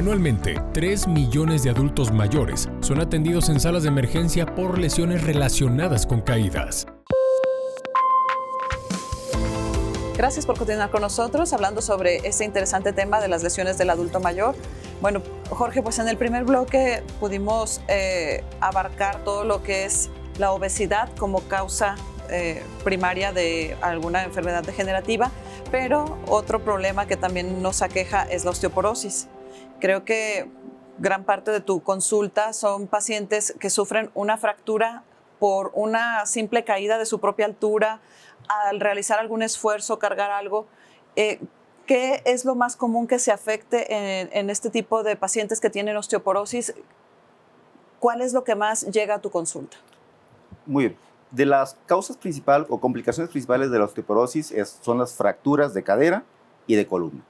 Anualmente, 3 millones de adultos mayores son atendidos en salas de emergencia por lesiones relacionadas con caídas. Gracias por continuar con nosotros hablando sobre este interesante tema de las lesiones del adulto mayor. Bueno, Jorge, pues en el primer bloque pudimos abarcar todo lo que es la obesidad como causa primaria de alguna enfermedad degenerativa, pero otro problema que también nos aqueja es la osteoporosis. Creo que gran parte de tu consulta son pacientes que sufren una fractura por una simple caída de su propia altura al realizar algún esfuerzo, cargar algo. ¿Qué es lo más común que se afecte en este tipo de pacientes que tienen osteoporosis? ¿Cuál es lo que más llega a tu consulta? Muy bien. De las causas principales o complicaciones principales de la osteoporosis son las fracturas de cadera y de columna.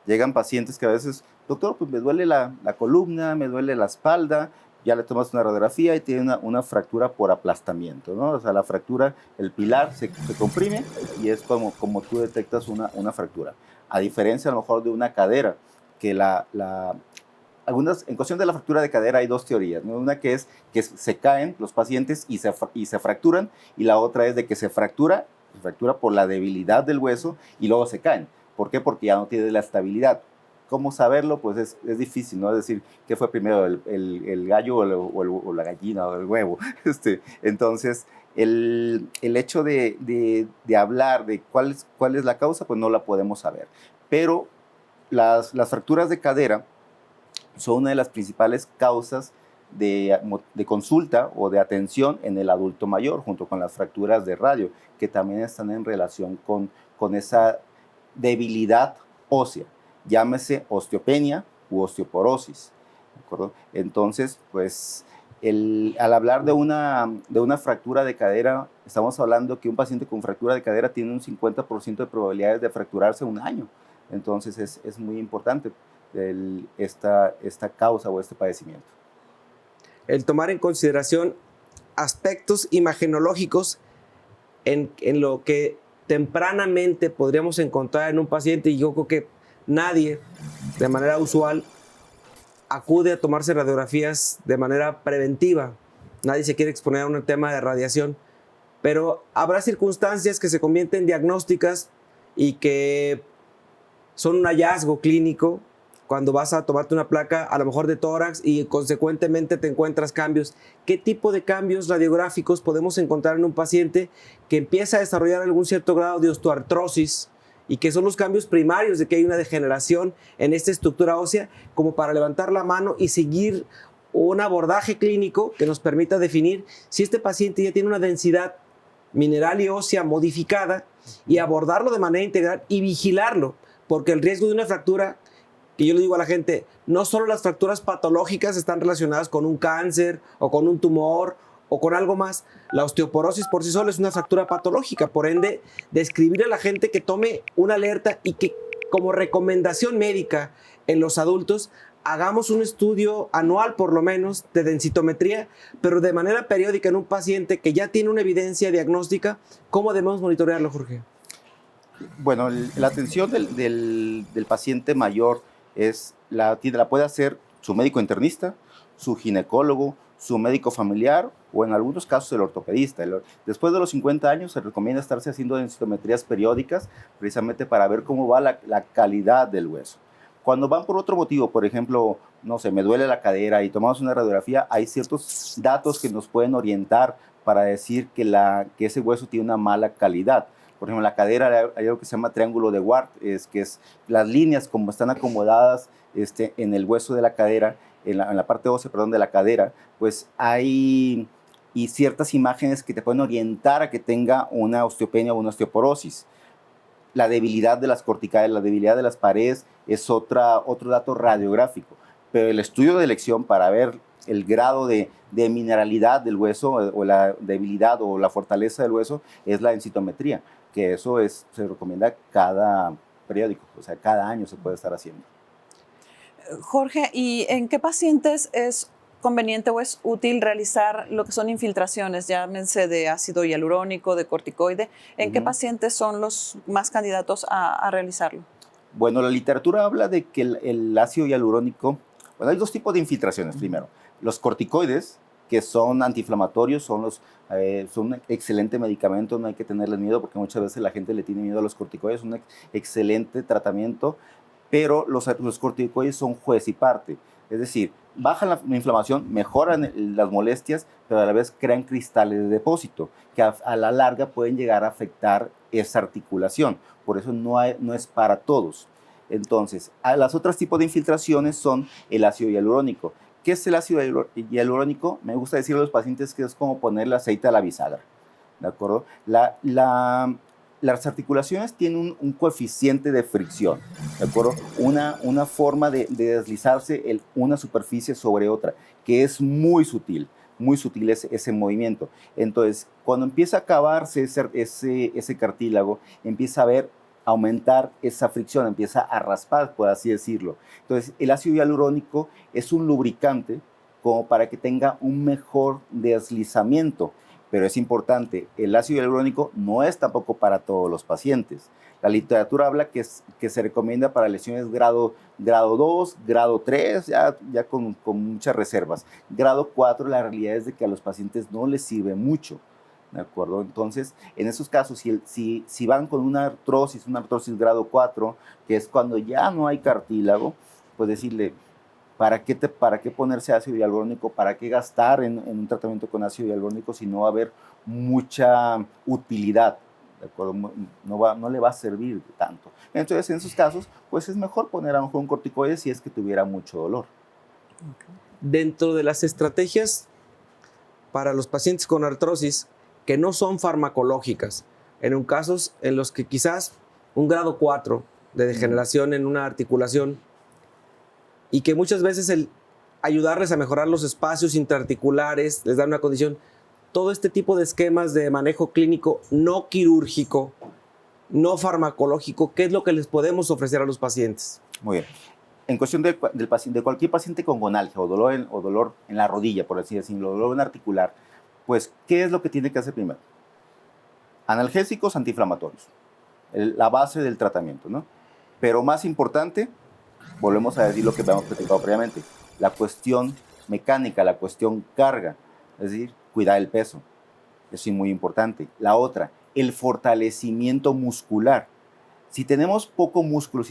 Llegan pacientes que a veces, doctor, pues me duele la columna, me duele la espalda, ya le tomas una radiografía y tiene una fractura por aplastamiento, ¿no? O sea, la fractura, el pilar se comprime y es como tú detectas una fractura. A diferencia a lo mejor de una cadera, que en cuestión de la fractura de cadera hay dos teorías, ¿no? Una que es que se caen los pacientes y se fracturan, y la otra es de que se fractura por la debilidad del hueso y luego se caen. ¿Por qué? Porque ya no tiene la estabilidad. ¿Cómo saberlo? Pues es difícil, ¿no? Es decir, ¿qué fue primero, el gallo o la gallina o el huevo? Entonces, el hecho de hablar de cuál es la causa, pues no la podemos saber. Pero las fracturas de cadera son una de las principales causas de consulta o de atención en el adulto mayor, junto con las fracturas de radio, que también están en relación con esa debilidad ósea, llámese osteopenia u osteoporosis, ¿de acuerdo? Entonces, pues, al hablar de una fractura de cadera, estamos hablando que un paciente con fractura de cadera tiene un 50% de probabilidades de fracturarse un año. Entonces, es muy importante esta causa o este padecimiento. El tomar en consideración aspectos imagenológicos en lo que tempranamente podríamos encontrar en un paciente, y yo creo que nadie de manera usual acude a tomarse radiografías de manera preventiva. Nadie se quiere exponer a un tema de radiación, pero habrá circunstancias que se convierten diagnósticas y que son un hallazgo clínico cuando vas a tomarte una placa a lo mejor de tórax y consecuentemente te encuentras cambios. ¿Qué tipo de cambios radiográficos podemos encontrar en un paciente que empieza a desarrollar algún cierto grado de osteoartrosis y que son los cambios primarios de que hay una degeneración en esta estructura ósea, como para levantar la mano y seguir un abordaje clínico que nos permita definir si este paciente ya tiene una densidad mineral y ósea modificada y abordarlo de manera integral y vigilarlo? Porque el riesgo de una fractura, que yo le digo a la gente, no solo las fracturas patológicas están relacionadas con un cáncer o con un tumor o con algo más. La osteoporosis por sí sola es una fractura patológica, por ende, describirle a la gente que tome una alerta y que como recomendación médica en los adultos hagamos un estudio anual por lo menos de densitometría, pero de manera periódica en un paciente que ya tiene una evidencia diagnóstica. ¿Cómo debemos monitorearlo, Jorge? Bueno, la atención del paciente mayor la puede hacer su médico internista, su ginecólogo, su médico familiar o en algunos casos el ortopedista. Después de los 50 años se recomienda estarse haciendo densitometrías periódicas precisamente para ver cómo va la calidad del hueso. Cuando van por otro motivo, por ejemplo, no sé, me duele la cadera y tomamos una radiografía, hay ciertos datos que nos pueden orientar para decir que ese hueso tiene una mala calidad. Por ejemplo, en la cadera hay algo que se llama triángulo de Ward, que es las líneas como están acomodadas en el hueso de la cadera, en la parte ósea, perdón, de la cadera, pues hay ciertas imágenes que te pueden orientar a que tenga una osteopenia o una osteoporosis. La debilidad de las corticales, la debilidad de las paredes es otro dato radiográfico, pero el estudio de elección para ver el grado de mineralidad del hueso o la debilidad o la fortaleza del hueso es la densitometría, que eso se recomienda cada periódico, o sea, cada año se puede estar haciendo. Jorge, ¿y en qué pacientes es conveniente o es útil realizar lo que son infiltraciones, llámense de ácido hialurónico, de corticoide? ¿En qué pacientes son los más candidatos a realizarlo? Bueno, la literatura habla de que el ácido hialurónico Bueno, hay dos tipos de infiltraciones. Primero, los corticoides, que son antiinflamatorios, son un excelente medicamento, no hay que tenerles miedo porque muchas veces la gente le tiene miedo a los corticoides, es un excelente tratamiento, pero los corticoides son juez y parte. Es decir, bajan la inflamación, mejoran las molestias, pero a la vez crean cristales de depósito que a la larga pueden llegar a afectar esa articulación. Por eso no es para todos. Entonces, las otras tipos de infiltraciones son el ácido hialurónico. ¿Qué es el ácido hialurónico? Me gusta decirle a los pacientes que es como ponerle aceite a la bisagra, ¿de acuerdo? Las articulaciones tienen un coeficiente de fricción, ¿de acuerdo? Una forma de deslizarse una superficie sobre otra, que es muy sutil ese movimiento. Entonces, cuando empieza a acabarse ese cartílago, empieza a aumentar esa fricción, empieza a raspar, por así decirlo. Entonces, el ácido hialurónico es un lubricante como para que tenga un mejor deslizamiento. Pero es importante, el ácido hialurónico no es tampoco para todos los pacientes. La literatura habla que se recomienda para lesiones grado 2, grado 3, ya con muchas reservas. Grado 4, la realidad es de que a los pacientes no les sirve mucho, ¿de acuerdo? Entonces, en esos casos, si van con una artrosis grado 4, que es cuando ya no hay cartílago, pues decirle, ¿para qué ponerse ácido hialurónico? ¿Para qué gastar en un tratamiento con ácido hialurónico si no va a haber mucha utilidad? ¿De acuerdo? No le va a servir tanto. Entonces, en esos casos, pues es mejor poner a lo mejor un corticoide si es que tuviera mucho dolor. Dentro de las estrategias para los pacientes con artrosis que no son farmacológicas, en casos en los que quizás un grado 4 de degeneración en una articulación y que muchas veces el ayudarles a mejorar los espacios intraarticulares, les da una condición, todo este tipo de esquemas de manejo clínico no quirúrgico, no farmacológico, ¿qué es lo que les podemos ofrecer a los pacientes? Muy bien. En cuestión de cualquier paciente con gonalgia o dolor en la rodilla, por así decirlo, dolor en articular, pues, ¿qué es lo que tiene que hacer primero? Analgésicos antiinflamatorios, la base del tratamiento, ¿no? Pero más importante, volvemos a decir lo que habíamos platicado previamente, la cuestión mecánica, la cuestión carga, es decir, cuidar el peso, eso es muy importante. La otra, el fortalecimiento muscular. Si tenemos poco músculo,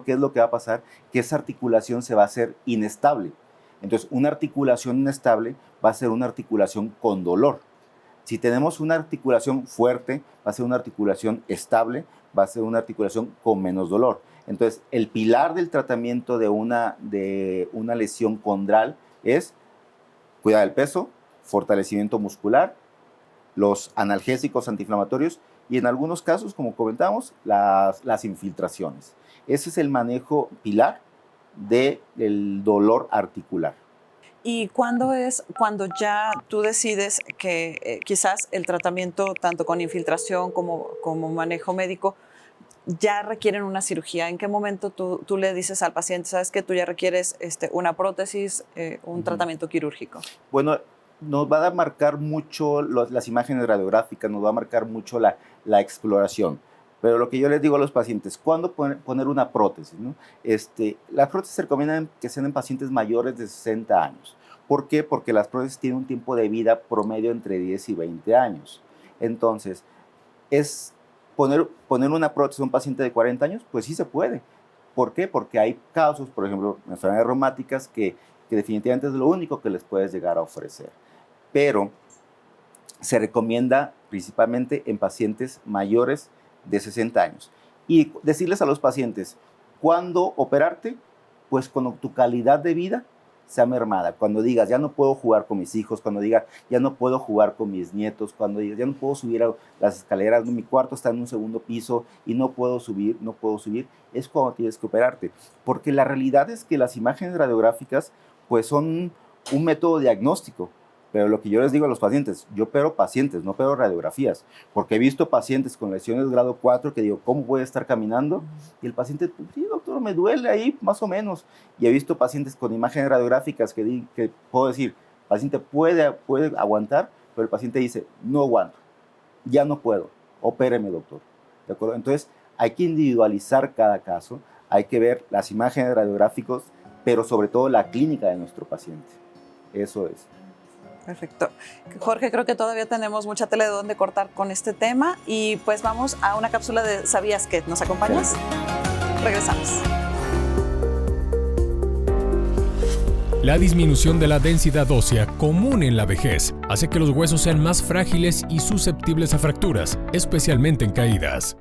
¿qué es lo que va a pasar? Que esa articulación se va a hacer inestable. Entonces, una articulación inestable va a ser una articulación con dolor. Si tenemos una articulación fuerte, va a ser una articulación estable, va a ser una articulación con menos dolor. Entonces, el pilar del tratamiento de una lesión condral es cuidar el peso, fortalecimiento muscular, los analgésicos antiinflamatorios y en algunos casos, como comentamos, las infiltraciones. Ese es el manejo pilar del dolor articular. ¿Y cuándo es cuando ya tú decides que quizás el tratamiento, tanto con infiltración como manejo médico, ya requieren una cirugía? ¿En qué momento tú le dices al paciente, sabes que tú ya requieres una prótesis, un tratamiento quirúrgico? Bueno, nos va a marcar mucho las imágenes radiográficas, nos va a marcar mucho la exploración. Pero lo que yo les digo a los pacientes, ¿cuándo poner una prótesis, ¿no? Las prótesis se recomiendan que sean en pacientes mayores de 60 años. ¿Por qué? Porque las prótesis tienen un tiempo de vida promedio entre 10 y 20 años. Entonces, ¿es poner una prótesis a un paciente de 40 años? Pues sí se puede. ¿Por qué? Porque hay casos, por ejemplo, enfermedades reumáticas que definitivamente es lo único que les puedes llegar a ofrecer. Pero se recomienda principalmente en pacientes mayores de 60 años. Y decirles a los pacientes, ¿cuándo operarte? Pues cuando tu calidad de vida sea mermada. Cuando digas, ya no puedo jugar con mis hijos, cuando digas, ya no puedo jugar con mis nietos, cuando digas, ya no puedo subir a las escaleras, mi cuarto está en un segundo piso y no puedo subir, es cuando tienes que operarte. Porque la realidad es que las imágenes radiográficas pues son un método diagnóstico. Pero lo que yo les digo a los pacientes, yo opero pacientes, no opero radiografías, porque he visto pacientes con lesiones grado 4 que digo, ¿cómo puede estar caminando? Y el paciente, pues, sí, doctor, me duele ahí, más o menos. Y he visto pacientes con imágenes radiográficas que puedo decir, el paciente puede aguantar, pero el paciente dice, no aguanto, ya no puedo, opéreme, doctor. ¿De acuerdo? Entonces, hay que individualizar cada caso, hay que ver las imágenes radiográficas pero sobre todo la clínica de nuestro paciente. Eso es. Perfecto. Jorge, creo que todavía tenemos mucha tela de dónde cortar con este tema y pues vamos a una cápsula de ¿Sabías qué? ¿Nos acompañas? Regresamos. La disminución de la densidad ósea común en la vejez hace que los huesos sean más frágiles y susceptibles a fracturas, especialmente en caídas.